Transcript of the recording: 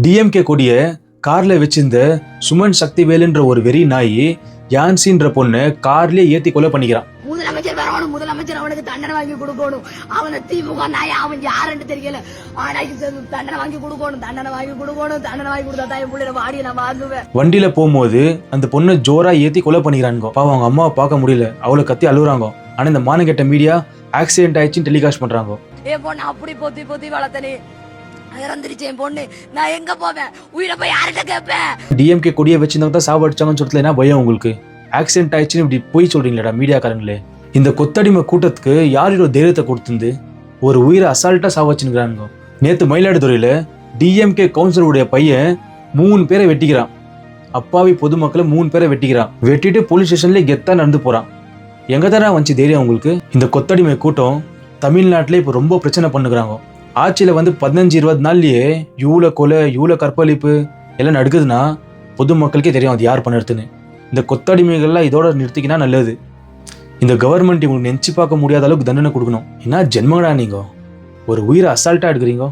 DMK கொடிய கார்ல வச்சிருந்த சுமன் சக்திவேலுன்ற ஒரு வெறி நாய் யான்சின்ற பொண்ணு கார்லயே ஏத்தி கொலை பண்ணிக்கிறான். முதலமைச்சர் வரணும், முதலமைச்சர் அவனுக்கு தண்டனை வாங்கி கொடுக்கணும். அவனை திமுக நாய் அவன் யாருன்னு தெரியல, ஆனா தண்டனை வாங்கி கொடுக்கணும், தண்டனை வாங்கி கொடுக்கணும். தண்டனை வாங்கி கொடுத்தா தான் என் பிள்ளைய வாடி நான் வாங்குவேன். வண்டியில போகும்போது அந்த பொண்ணு ஜோரா ஏத்தி கொலை பண்ணிக்கிறாங்க. பாவம் அவங்க அம்மாவை பார்க்க முடியல, அவளை கத்தி அழுகுறாங்க. ஆனா இந்த மானங்கெட்ட மீடியா ஆக்சிடென்ட் ஆயிடுச்சுன்னு டெலிகாஸ்ட் பண்றாங்க. என் பொண்ணு அப்படி பொத்தி பொத்தி வளர்த்தனே, இறந்துருச்சு என் பொண்ணு, நான் எங்க போவேன், உயிரை போய் யார்கிட்ட கேட்பேன். டிஎம்கே கொடியை வச்சிருந்தவங்க தான் சாவடிச்சாங்கன்னு சொல்லிட்டு என்ன பயம் உங்களுக்கு? ஆக்சிடென்ட் ஆயிடுச்சுன்னு இப்படி போய் சொல்றீங்களா மீடியாக்காரங்களே? இந்த கொத்தடிமை கூட்டத்துக்கு யாரோட தைரியத்தை கொடுத்துருந்து ஒரு உயிரை அசால்ட்டா சாவச்சுங்கிறாங்க. நேத்து மயிலாடுதுறையில டிஎம்கே கவுன்சிலருடைய பையன் 3 பேரை வெட்டிக்கிறான். அப்பாவி பொதுமக்களை 3 பேரை வெட்டிக்கிறான். வெட்டிட்டு போலீஸ் ஸ்டேஷன்ல கெத்தா நடந்து போறான். எங்க தானே வந்துச்சு தைரியம் உங்களுக்கு? இந்த கொத்தடிமை கூட்டம் தமிழ்நாட்டிலே இப்போ ரொம்ப பிரச்சனை பண்ணுகிறாங்க. ஆட்சியில 15-20 நாள்லயே இவ்வளோ கொலை, இவ்வளோ கற்பழிப்பு எல்லாம் நடக்குதுன்னா பொதுமக்களுக்கே தெரியும் அது யார் பண்ணுறதுன்னு. இந்த கொத்தடிமைகள்லாம் இதோட நிறுத்திக்கினா நல்லது. இந்த கவர்மெண்ட் இவங்களுக்கு நினச்சி பார்க்க முடியாத அளவுக்கு தண்டனை கொடுக்கணும். என்ன ஜென்மங்கடா நீங்க, ஒரு உயிரை அசால்ட்டா எடுக்கிறீங்க.